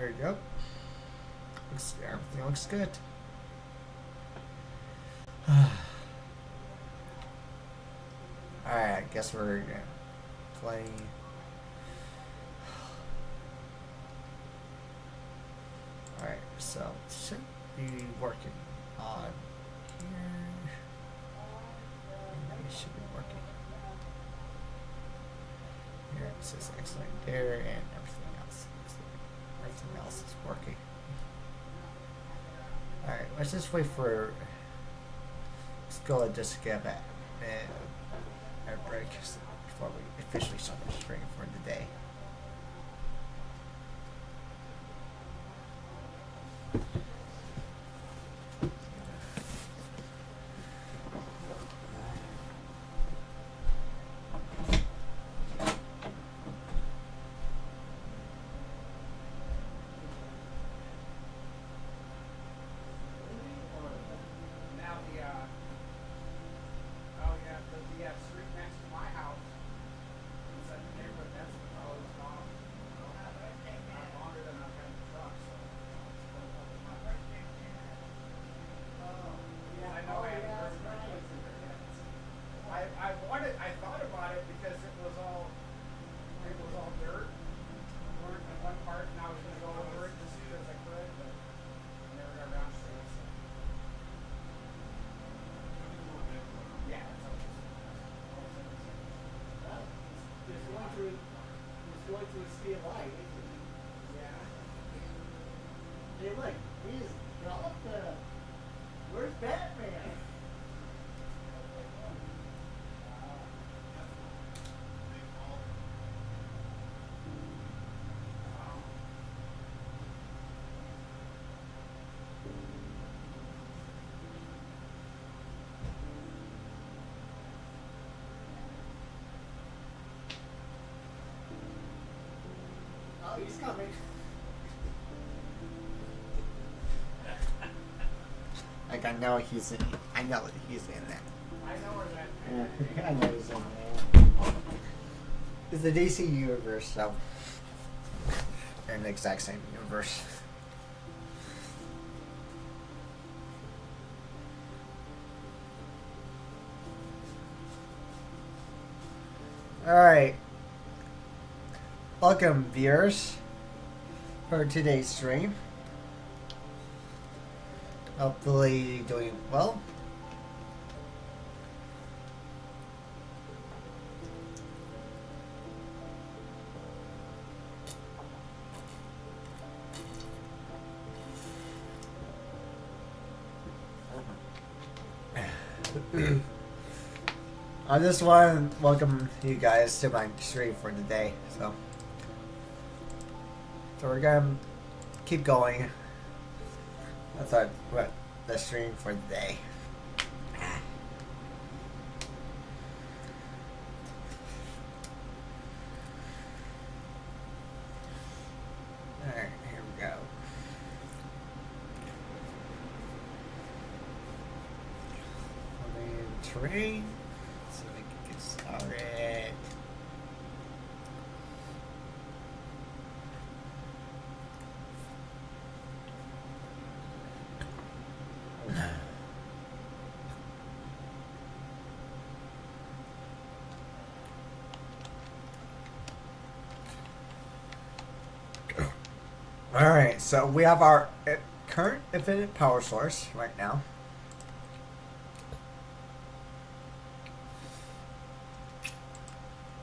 There you go. Everything looks good. Alright, I guess we're gonna play. Alright, so it should be working on here. It should be working. Here it says excellent there, and everything else. Everything else is working. Alright, let's just wait for. Let's go and just get back and a break before we officially start the stream for the day. Oh, he's coming. Like I know he's in. I know he's in that. I know where that. Yeah, I know he's in there. It's the DC universe, so they're in the exact same universe. All right. Welcome, viewers, for today's stream. Hopefully, doing well. I just want to welcome you guys to my stream for today. So we're gonna keep going. I thought what the stream for the day. Alright, here we go. Terrain. So we can get started. Alright, so we have our current infinite power source right now.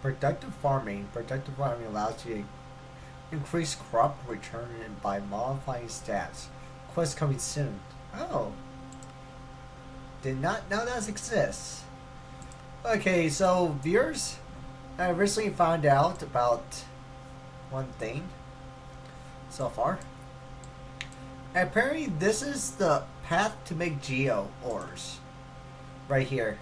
Productive farming allows you to increase crop return by modifying stats. Quest coming soon. Oh. Did not know that exists. Okay, so viewers, I recently found out about one thing so far. Apparently this is the path to make geo ores. Right here.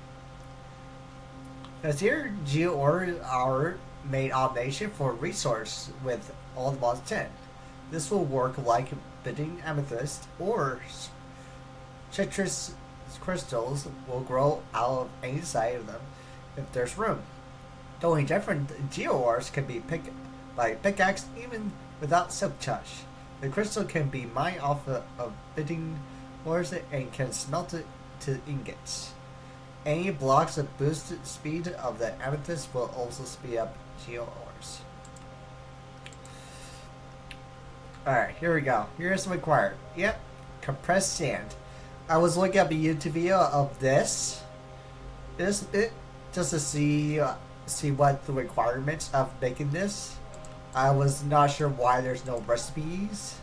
Because here geo ores are made automation for resource with all the mods 10. This will work like bidding amethyst or citrus crystals will grow out of any side of them if there's room. The only different geo ores can be picked by pickaxe even without silk touch. The crystal can be mined off of bidding ores and can smelt it to ingots. Any blocks that boost the speed of the amethyst will also speed up geo ores. Alright, here we go. Here's required. Yep, compressed sand. I was looking up a YouTube video of this. Just to see what the requirements of making this. I was not sure why there's no recipes.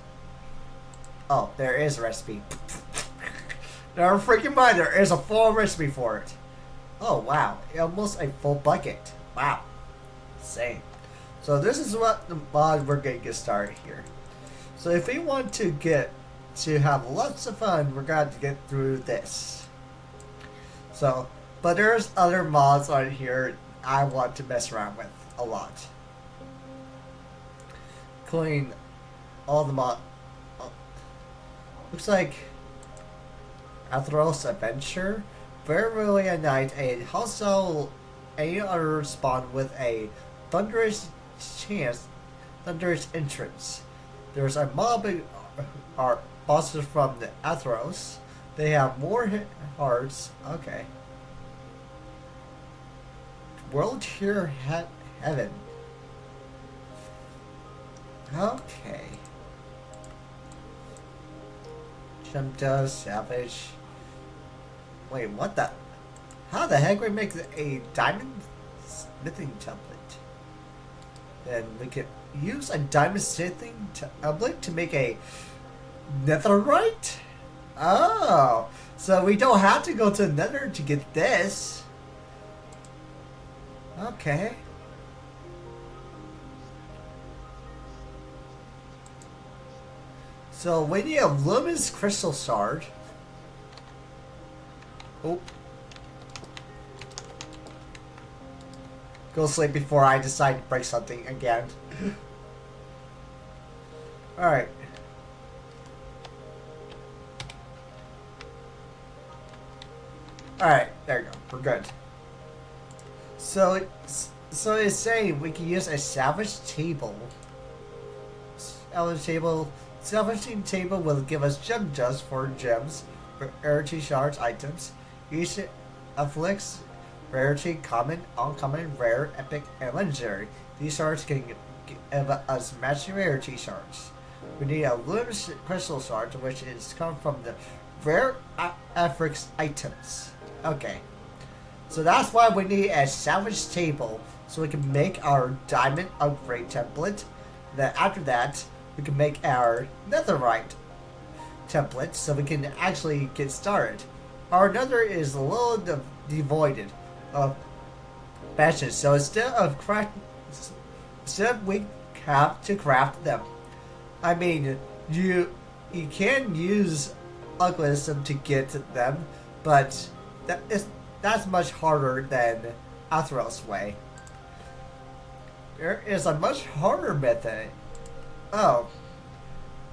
Oh, there is a recipe. Never freaking mind, there is a full recipe for it. Oh wow, almost a full bucket. Wow, insane. So this is what the mod we're gonna get started here. So if we want to have lots of fun, we're going to get through this. So, but there's other mods on here I want to mess around with a lot. Including all the mod. Looks like Athros Adventure. Very early at night, a hostile other spawn with a thunderous entrance. There's a mob are bosses from the Athros. They have more hearts. Okay. World Tier Heaven. Okay. Chumta, Savage. Wait, what the? How the heck we make a diamond smithing template? Then we could use a diamond smithing template to make a netherite? Oh, so we don't have to go to the nether to get this. Okay. So we need a luminous crystal shard. Oh. Go sleep before I decide to break something again. Alright. Alright, there you go. We're good. So it's saying we can use a salvage table. Salvaging table will give us gem dust for gems, rarity shards items. Each afflicts rarity, common, uncommon, rare, epic, and legendary. These shards can give us matching rarity shards. We need a luminous crystal shard, which is come from the rare afflicts items. Okay. So that's why we need a salvage table, so we can make our diamond upgrade template. Then after that, we can make our netherite template, so we can actually get started. Our nether is a little devoid of matches, so instead we have to craft them. I mean, you can use algorithm to get them, but that's much harder than Athros way. There is a much harder method. Oh,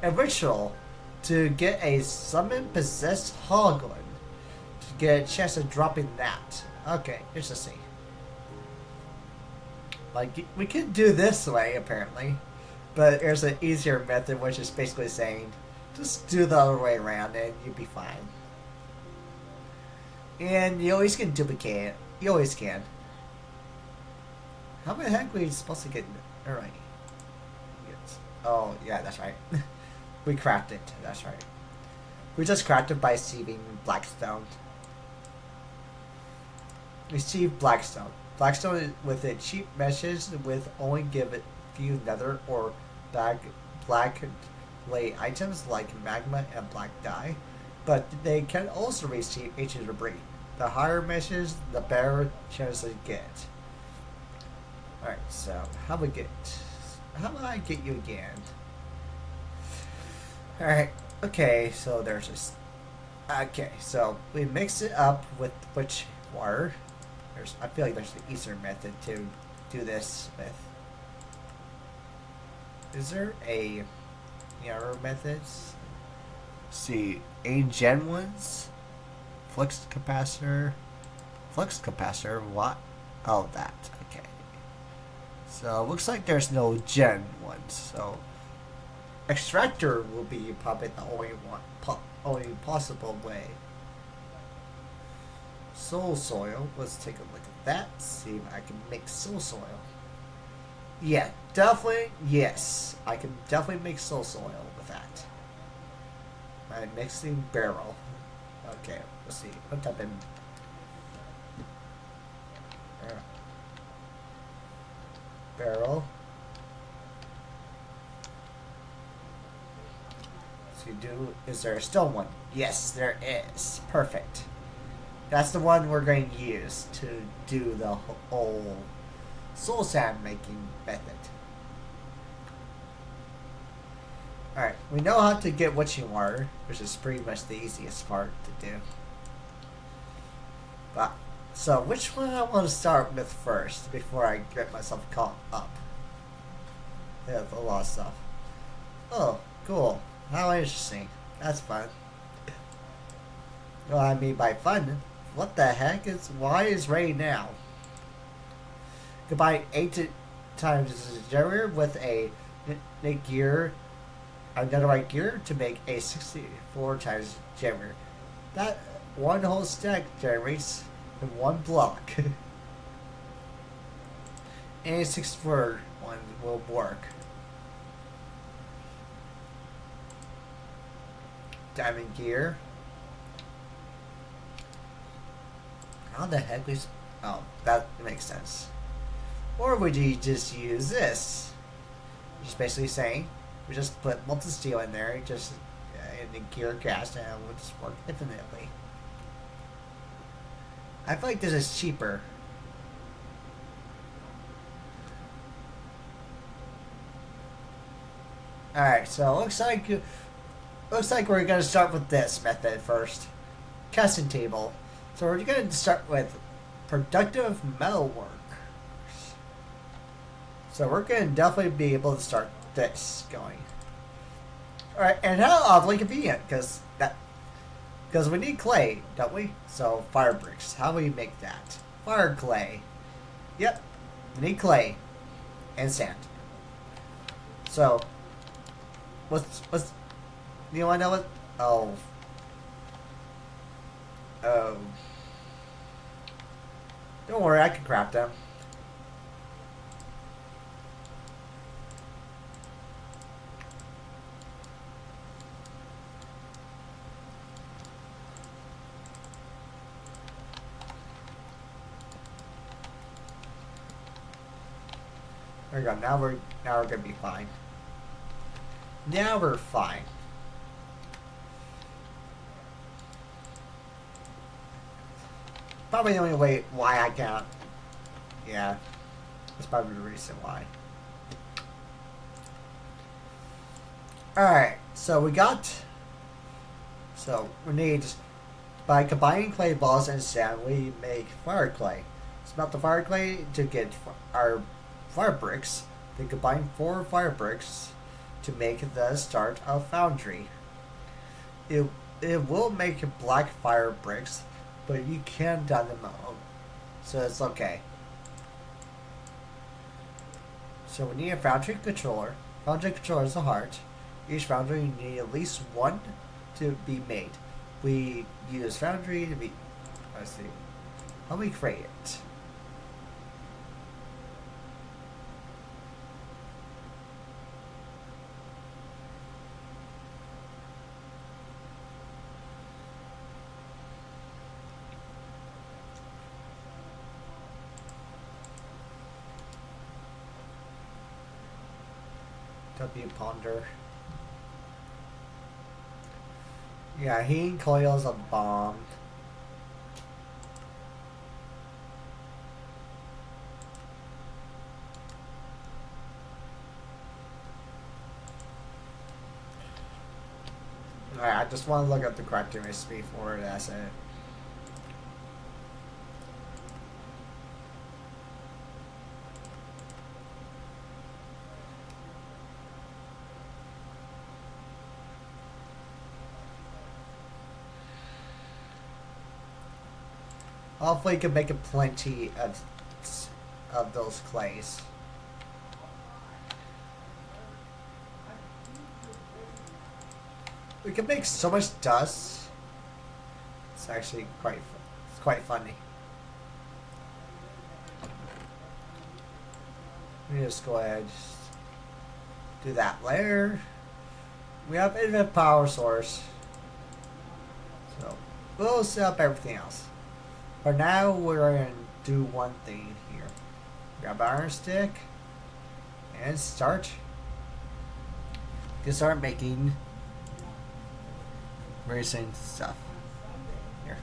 a ritual to get a summon possessed hoglin. To get a chance of dropping that. Okay, here's a C. Like, we could do this way, apparently. But there's an easier method, which is basically saying, just do the other way around and you'll be fine. And you always can duplicate it. You always can. How the heck are we supposed to get... Alright. Oh, yeah, that's right. We crafted it. That's right. We just crafted by receiving Blackstone. Receive Blackstone. Blackstone with a cheap meshes with only give it few nether or black clay items like magma and black dye, but they can also receive ancient debris. The higher meshes, the better chance they get. Alright, so how do I get you again? Alright, okay, so there's this. Okay, so we mix it up with which water. I feel like there's an easier method to do this with. Is there a other methods? Let's see, gen ones, flux capacitor, what? Oh, that. Okay. So it looks like there's no gen ones. So extractor will be probably the only possible way. Soul soil. Let's take a look at that. See if I can make soul soil. Yeah, definitely. Yes, I can definitely make soul soil with that. My mixing barrel. Okay, let's see. Put that in. Barrel. So is there still one? Yes, there is. Perfect. That's the one we're going to use to do the whole soul sand making method. Alright, we know how to get witching water, which is pretty much the easiest part to do. But, so which one I want to start with first before I get myself caught up? Yeah, a lot of stuff. Oh, cool. How interesting. That's fun. Well, I mean by fun, what the heck is, why is Ray now? Combine 8 times generator with a gear, another right gear to make a 64 times generator. That one whole stack generates in one block. And 64 one will work. Diamond gear. How the heck is... Oh, that makes sense. Or would you just use this? Just basically saying, we just put molten steel in there, just in the gear cast, and it will just work infinitely. I feel like this is cheaper. Alright, so looks like we're gonna start with this method first. Casting table. So we're gonna start with productive metalwork. So we're gonna definitely be able to start this going. Alright, and how awfully convenient, because we need clay, don't we? So fire bricks. How do we make that? Fire clay. Yep. We need clay. And sand. So what's do you wanna know what? Oh. Don't worry, I can craft them. There we go. Now we're gonna be fine. Now we're fine. Probably the only way why I can't. Yeah, that's probably the reason why. Alright, so we need, by combining clay balls and sand, we make fire clay. Smelt the fire clay to get our fire bricks. Then combine 4 fire bricks to make the start of foundry. It will make black fire bricks, but you can dye them out, so it's okay. So we need a foundry controller. Foundry controller is the heart. Each foundry you need at least 1 to be made. We use foundry to be. Let's see. How do we create it? W ponder. Yeah, heating coils are bombed. Alright, I just want to look up the crafting recipe for it. That's it. Hopefully you can make a plenty of those clays. We can make so much dust. It's actually it's quite funny. Let me just go ahead and just do that layer. We have infinite power source. So we'll set up everything else. For now, we're going to do one thing here. Grab our iron stick and start. You start making racing stuff. Here.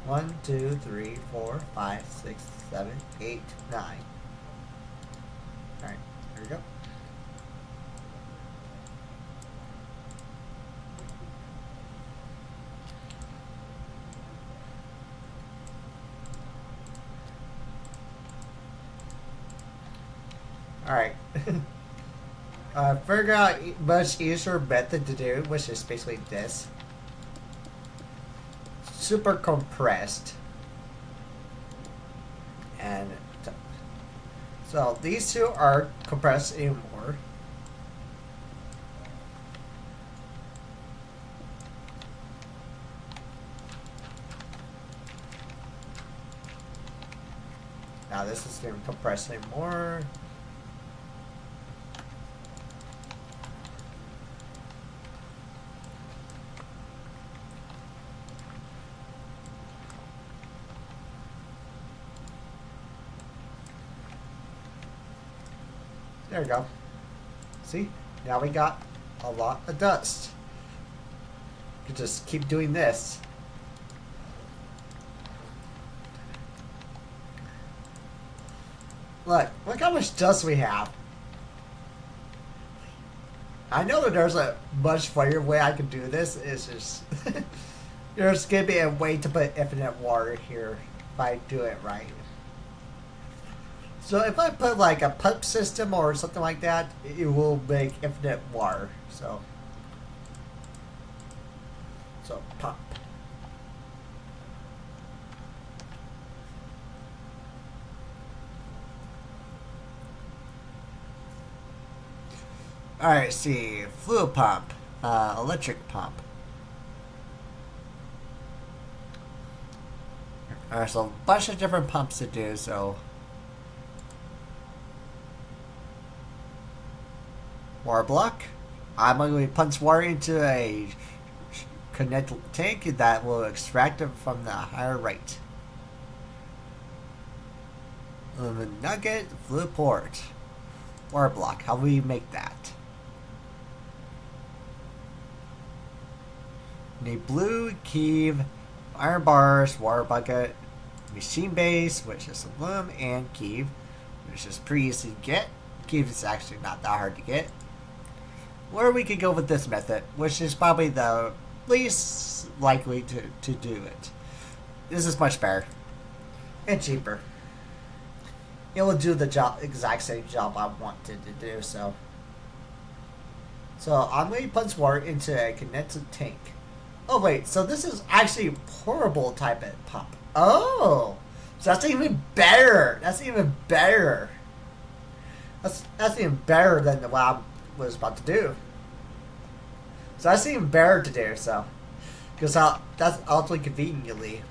1, 2, 3, 4, 5, 6, 7, 8, 9. Alright, here we go. Alright. Figure out a much easier method to do, which is basically this. Super compressed. And so these two are compressed anymore. Now this is going to compress anymore. There we go. See? Now we got a lot of dust. You can just keep doing this. Look how much dust we have. I know that there's a much funnier way I can do this. It's just there's gonna be a way to put infinite water here if I do it right. So if I put like a pump system or something like that, it will make infinite water. So pump. Alright, see, fluid pump, electric pump. Alright, so a bunch of different pumps to do, so water block. I'm going to punch water into a connected tank that will extract it from the higher rate. Nugget, fluid port, water block. How do we make that? Need blue, Kiev, iron bars, water bucket, machine base, which is aluminum, and Kiev, which is pretty easy to get. Kiev is actually not that hard to get. Or we could go with this method, which is probably the least likely to do it. This is much better. And cheaper. It will do the exact same job I wanted to do, so. So I'm going to punch water into a connected tank. Oh wait, so this is actually a portable type of pump. Oh! So that's even better! That's even better! That's even better than what I was about to do. So that's even better to do, so. Because that's ultimately conveniently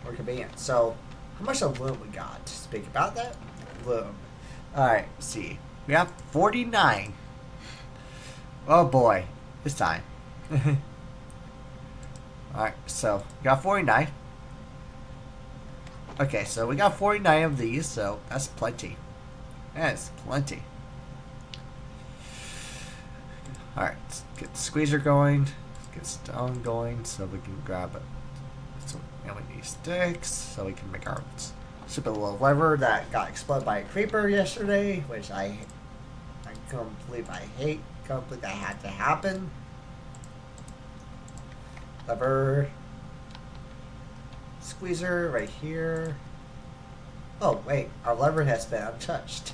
more convenient. So, how much aluminum we got? Speak about that? Aluminum. Alright, see. We have 49. Oh boy. This time. Alright, so we got 49. Okay, so we got 49 of these, so that's plenty. That's plenty. Alright, let's get the squeezer going. Let's get stone going so we can grab some LED sticks so we can make our stupid little lever that got exploded by a creeper yesterday, which I can't believe I hate. Can't believe that had to happen. Lever. Squeezer right here. Oh, wait. Our lever has been untouched.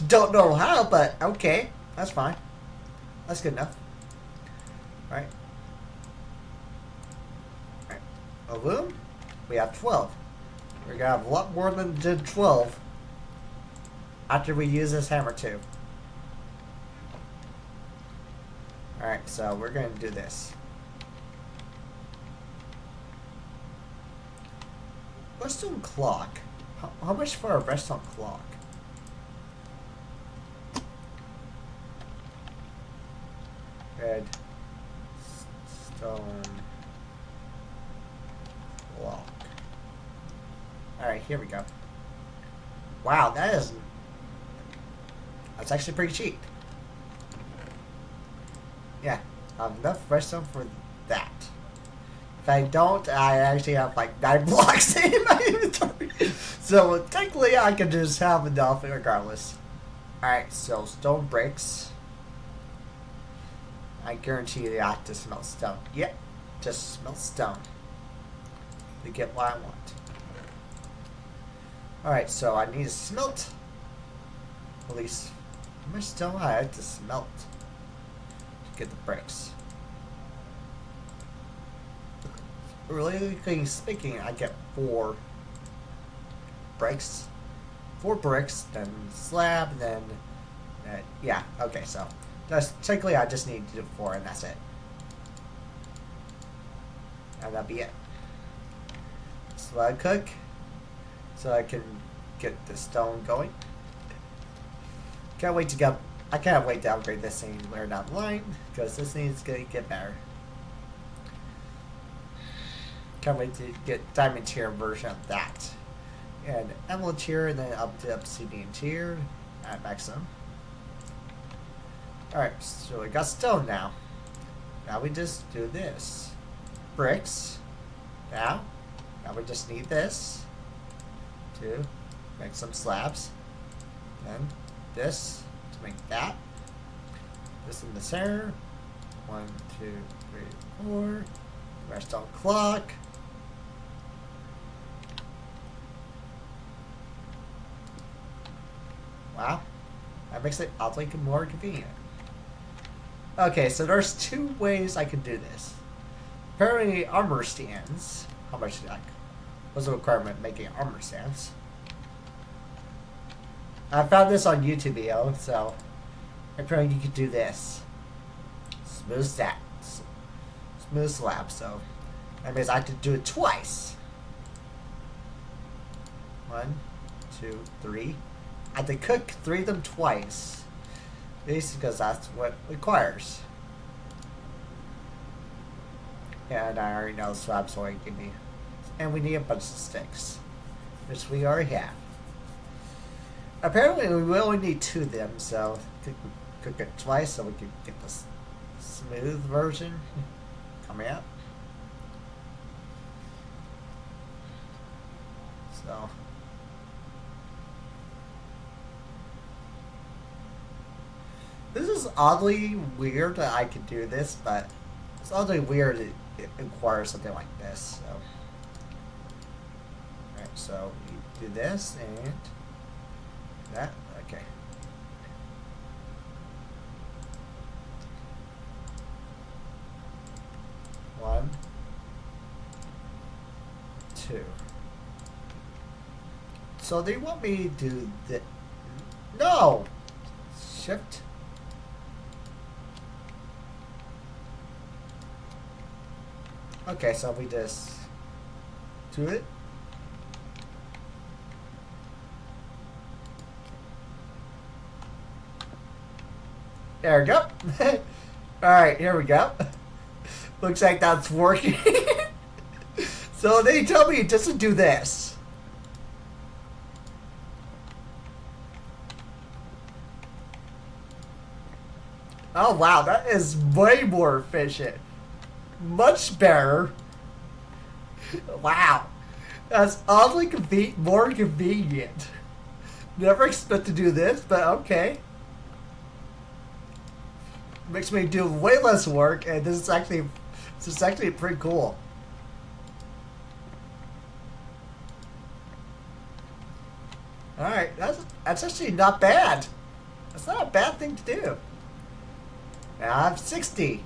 Don't know how, but okay. That's fine. That's good enough. Alright. Alright. Aluminum? We have 12. We're gonna have a lot more than 12 after we use this hammer too. Alright, so we're going to do this. Redstone clock. How much for a redstone clock? Redstone clock. Alright, here we go. Wow, that's actually pretty cheap. Yeah, enough redstone for that. If I don't, I actually have like 9 blocks in my inventory. So technically I can just have enough regardless. Alright, so stone bricks. I guarantee you I have to smelt stone. Yep, just smelt stone to get what I want. Alright, so I need to smelt at least how much stone I have to smelt to get the bricks. Realistically speaking, I get 4 bricks. 4 bricks, then slab, then yeah, okay, so that's technically I just need to do 4 and that's it. And that'll be it. So I cook so I can get the stone going. I can't wait to upgrade this thing later down the line because this thing is gonna get better. Can't wait to get diamond tier version of that. And emerald tier and then up to obsidian tier at maximum. Alright, so we got stone now. Now we just do this. Bricks. Now we just need this to make some slabs. Then this to make that. This in the center. 1, 2, 3, 4. Redstone clock. Wow, that makes it oddly more convenient. Okay, so there's 2 ways I can do this. Apparently, armor stands. How much did what's the requirement of making armor stands? I found this on YouTube video, so apparently you could do this. Smooth slab, so that means I have to do it twice. 1, 2, 3. I have to cook 3 of them twice. Basically because that's what it requires. And I already know slabs so I give me. And we need a bunch of sticks. Which we already have. Apparently we only need 2 of them, so cook it twice so we can get this smooth version coming out. So this is oddly weird that I can do this, but it's oddly weird it requires something like this. So, alright, so we do this and that. Okay. One, 2. So they want me to do the no shift. Okay, so we just do it. There we go. Alright, here we go. Looks like that's working. So they tell me just to do this. Oh wow, that is way more efficient. Much better. Wow. That's oddly more convenient. Never expect to do this, but okay. Makes me do way less work, and this is actually pretty cool. Alright, that's actually not bad. That's not a bad thing to do. Now I have 60.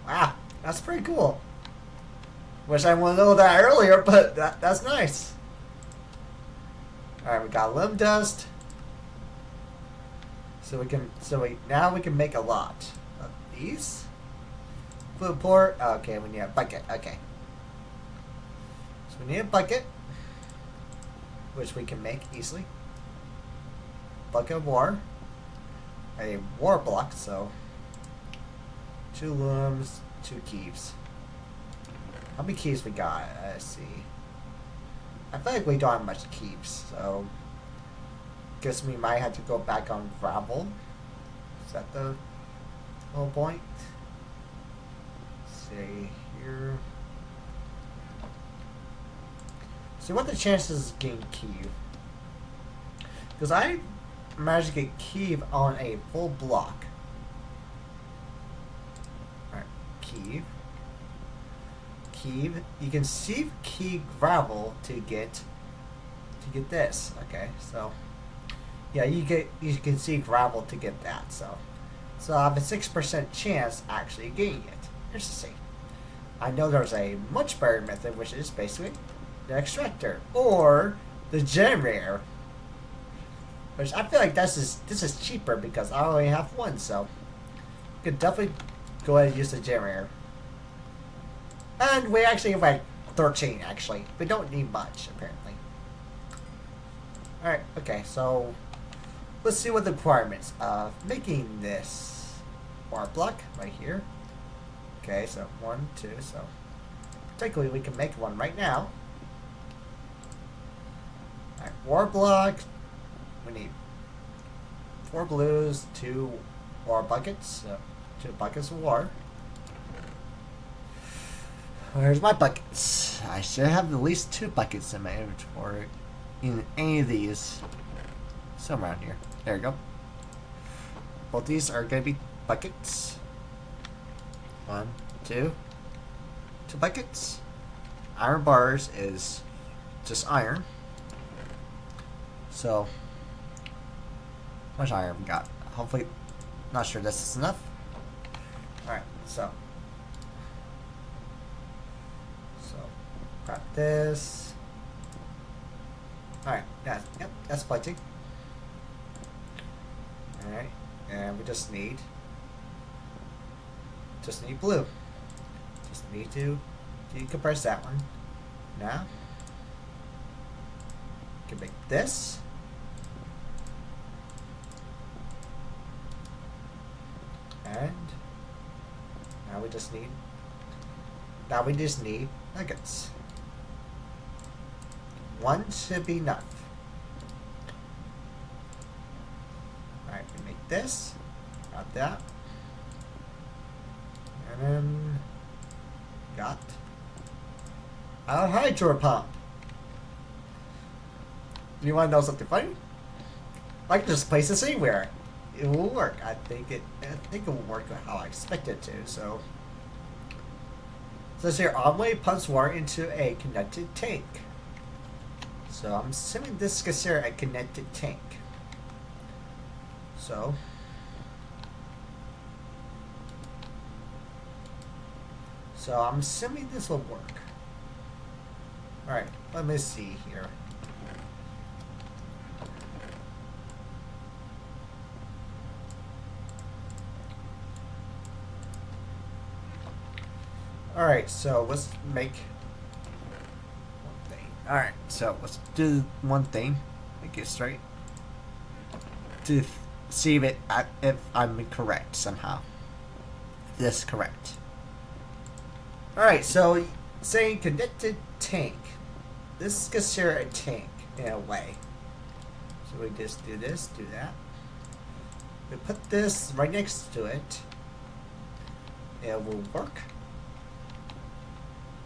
Wow, that's pretty cool. Wish I would know that earlier, but that's nice. Alright, we got limb dust. So Now we can make a lot of these. Food port. Okay, we need a bucket. Okay. So we need a bucket, which we can make easily. Bucket of war. A war block. So 2 looms, 2 keeps. How many keeps we got? Let's see. I feel like we don't have much keeps, so guess we might have to go back on gravel. Is that the whole point? Let's see here. See what the chances of getting Kiev. Because I managed to get Kiev on a full block. Alright, Kiev. Kiev. You can see Kiev gravel to get this. Okay, so yeah, you can see gravel to get that. So I have a 6% chance actually getting it. Here's to see. I know there's a much better method, which is basically the extractor or the generator, which I feel like this is cheaper because I only have one. So you could definitely go ahead and use the generator. And we actually have like 13 actually. We don't need much apparently. Alright, okay, so let's see what the requirements of making this bar block right here. Okay, so 1, 2, so technically we can make one right now. Alright, war block. We need 4 blues, 2 war buckets, so 2 buckets of war. Where's my buckets? I should have at least 2 buckets in my inventory in any of these. Somewhere around here. There we go. Both these are going to be buckets. 1, 2. 2 buckets. Iron bars is just iron. So, how much iron we got? Hopefully, not sure this is enough. Alright, so grab this. Alright, yeah, yep, that's plenty. Alright, and we just need blue. Just need to decompress that one. Now, we can make this. And now we just need nuggets. 1 should be enough. Alright, we make this. Got that. And then got our hydro pump. Do you want to know something funny? I can just place this anywhere. It will work. I think it will work how I expect it to. So says here, Omway pumps water into a connected tank. So I'm assuming this is considered a connected tank. So I'm assuming this will work. Alright, let me see here. Alright, so let's make one thing. Alright, so let's do one thing. Make it straight. To see if I'm correct somehow. If this is correct. Alright, so saying connected tank. This is considered a tank in a way. So we just do this, do that. We put this right next to it. It will work.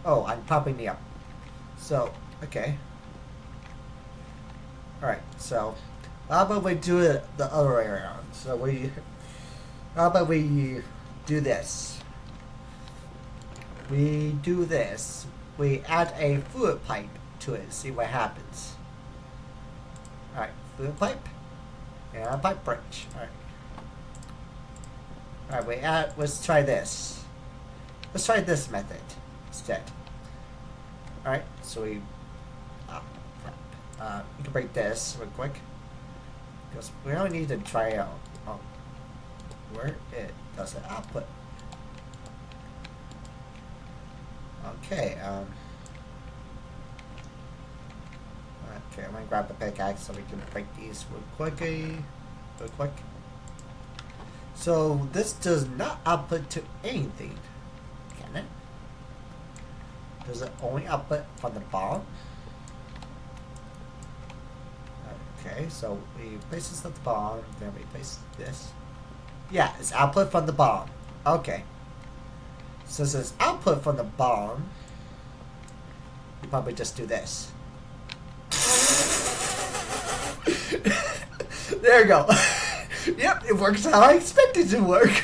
Oh, I'm popping me up. So, okay. Alright, so how about we do it the other way around? So how about we do this? We do this. We add a fluid pipe to it, see what happens. Alright, fluid pipe. And a pipe branch. Alright, let's try this. Let's try this method instead. Alright, so we can break this real quick. Because we don't need to try out. Oh, where it does it output. Okay, okay, I'm gonna grab the pickaxe so we can break these real quick. So this does not output to anything, can it? Does it only output from the bottom? Okay, so we place this at the bottom, then we place this. Yeah, it's output from the bottom. Okay. Since it's output from the bottom, you probably just do this. There you go. Yep, it works how I expected it to work.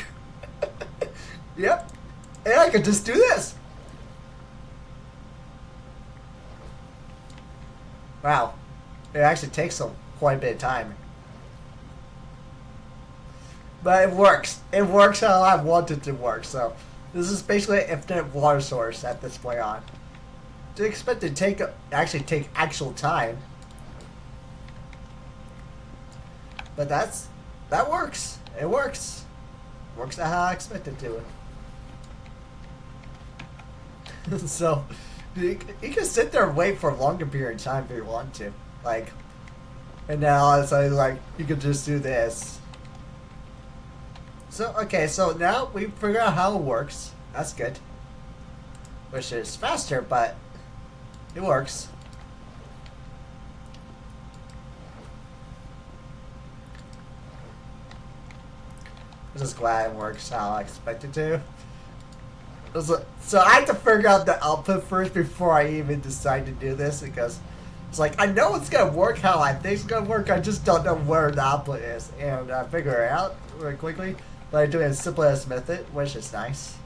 Yep. And I could just do this. Wow. It actually takes quite a bit of time. But it works. It works how I want it to work, so this is basically an infinite water source at this point on. To expect it to take actual time. But that works. It works. Works out how I expect it to. So you can sit there and wait for a longer period of time if you want to. Like, and now it's like you can just do this. So okay, so now we figure out how it works. That's good. Which is faster, but it works. I'm just glad it works how I expected to. So I have to figure out the output first before I even decide to do this, because it's like, I know it's gonna work how I think it's gonna work, I just don't know where the output is. And I figure it out very quickly by doing a simplest method, which is nice.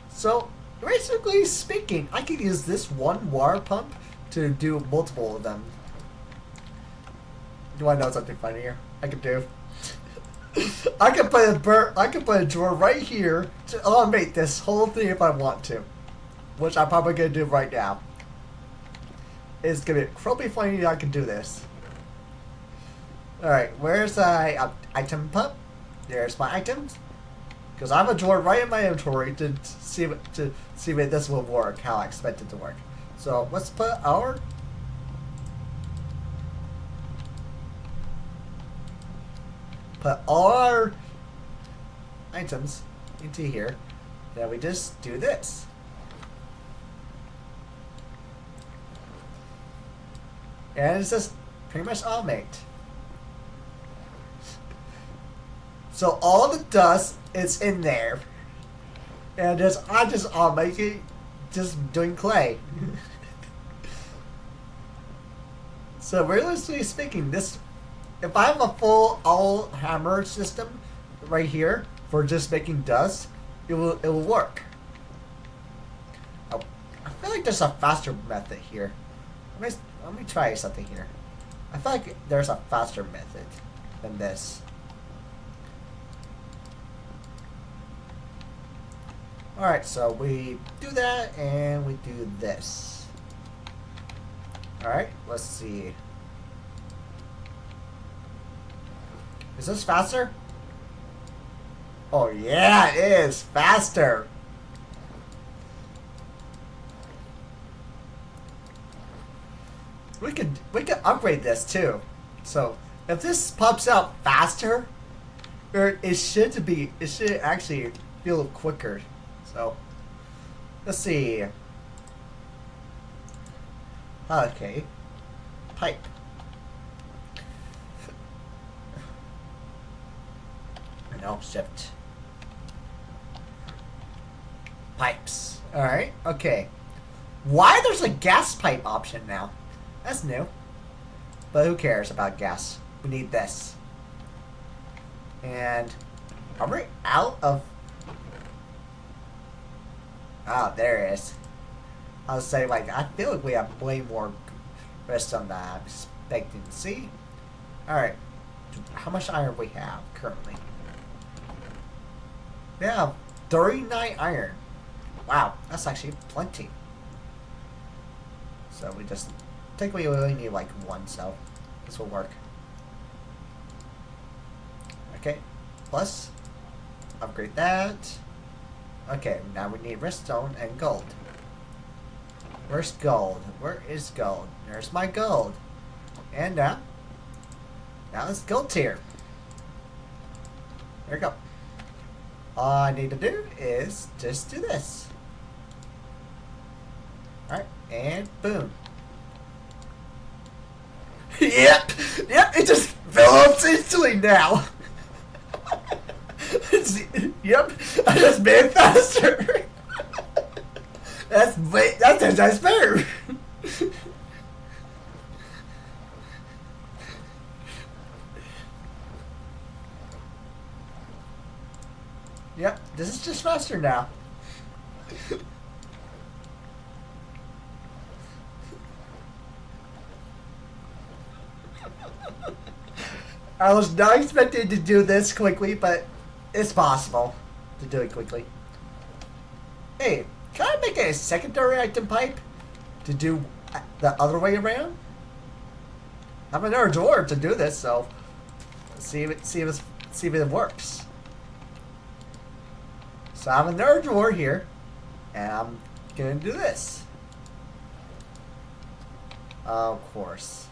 So basically speaking, I can use this one water pump to do multiple of them. Do I know something funny here? I could do. I could put a drawer right here to automate this whole thing if I want to, which I'm probably gonna do right now. It's gonna be incredibly funny that I can do this. All right, where's the item pump? There's my items. Because I have a drawer right in my inventory to see if this will work how I expect it to work. So let's put our all our items into here. Then we just do this. And it's just pretty much automate. So all the dust is in there. And I just automate it just doing clay. So realistically speaking, if I have a full all hammer system right here for just making dust, it will work. Oh, I feel like there's a faster method here. Let me try something here. I feel like there's a faster method than this. Alright, so we do that and we do this. Alright, let's see. Is this faster? Oh yeah, it is faster. We could upgrade this too. So if this pops out faster, or it should actually feel quicker. So let's see. Okay, pipe. No, shift. Pipes. Alright, okay. Why there's a gas pipe option now? That's new. But who cares about gas? We need this. And are we out of... Oh, there it is. I was saying, like, I feel like we have way more rest on that I'm expecting to see. Alright. How much iron we have currently? We have 39 iron. Wow, that's actually plenty. So we just think we only need like one, so this will work. Okay, Plus, upgrade that. Okay, now we need redstone and gold. Where's gold? Where is gold? There's my gold. And now it's gold tier. There we go. All I need to do is just do this. Alright, and boom. Yep, it just fell off instantly now. Yep, I just made it faster. That's better. Yep, this is just faster now. I was not expecting to do this quickly, but it's possible to do it quickly. Hey, can I make a secondary item pipe to do the other way around? I have another door to do this, so see if it works. So I have another door here, and I'm gonna do this. Of course,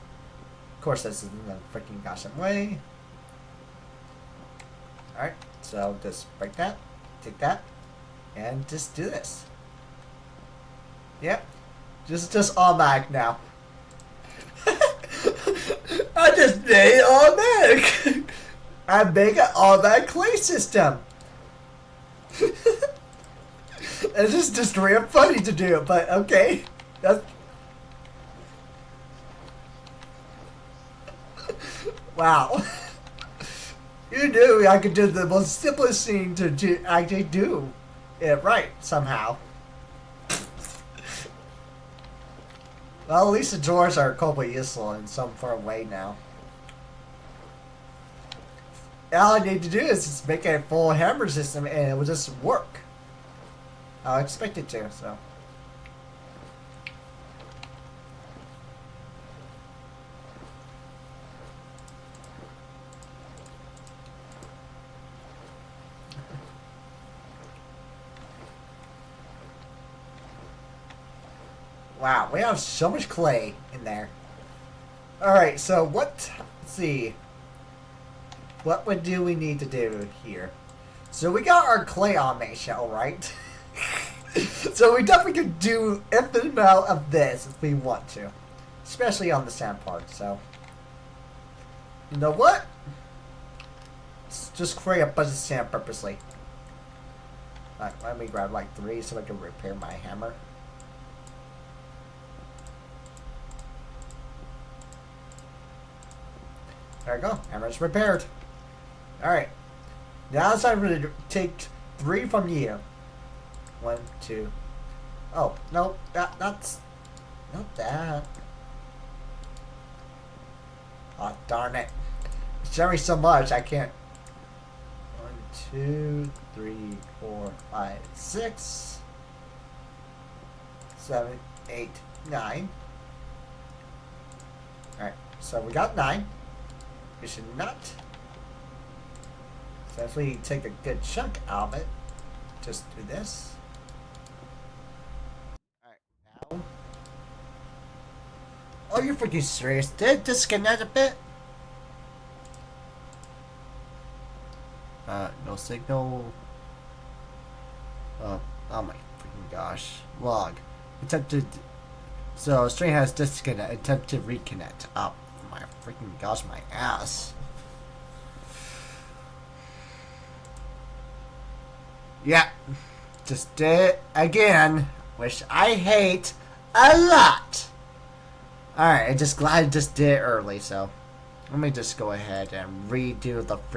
this is in the freaking gosh way. All right, so just break that, take that, and just do this. Yep, just automatic now. I just made it automatic. I make an automatic clay system. It's just real funny to do, but okay. That's wow. You knew I could do the most simplest thing to actually do it right somehow. Well, at least the drawers are completely useful in some sort of way now. All I need to do is just make a full hammer system and it will just work. I expect it to, so. Wow, we have so much clay in there. Alright, so let's see. What do we need to do here? So we got our clay automation, alright? So we definitely could do infinite amount of this if we want to. Especially on the sand part, so. You know what? Let's just create a bunch of sand purposely. Let me grab like 3 so I can repair my hammer. There we go. Hammer's repaired. Alright. Now it's time to take 3 from you. 1, 2. Oh, no. That's not that. Oh, darn it. It's showing so much, I can't. 1, 2, 3, 4, 5, 6, 7, 8, 9. Alright, so we got 9. We should not. So if we take a good chunk out of it, just do this. Alright, now. Oh, you're freaking serious? Did it disconnect a bit? No signal. Oh my freaking gosh. Log. Attempted. So, stream has disconnect. Attempt to reconnect. Oh my freaking gosh, my ass. Yeah. Just did it again. Which I hate a lot. Alright, I'm just glad I just did it early, so. Let me just go ahead and redo the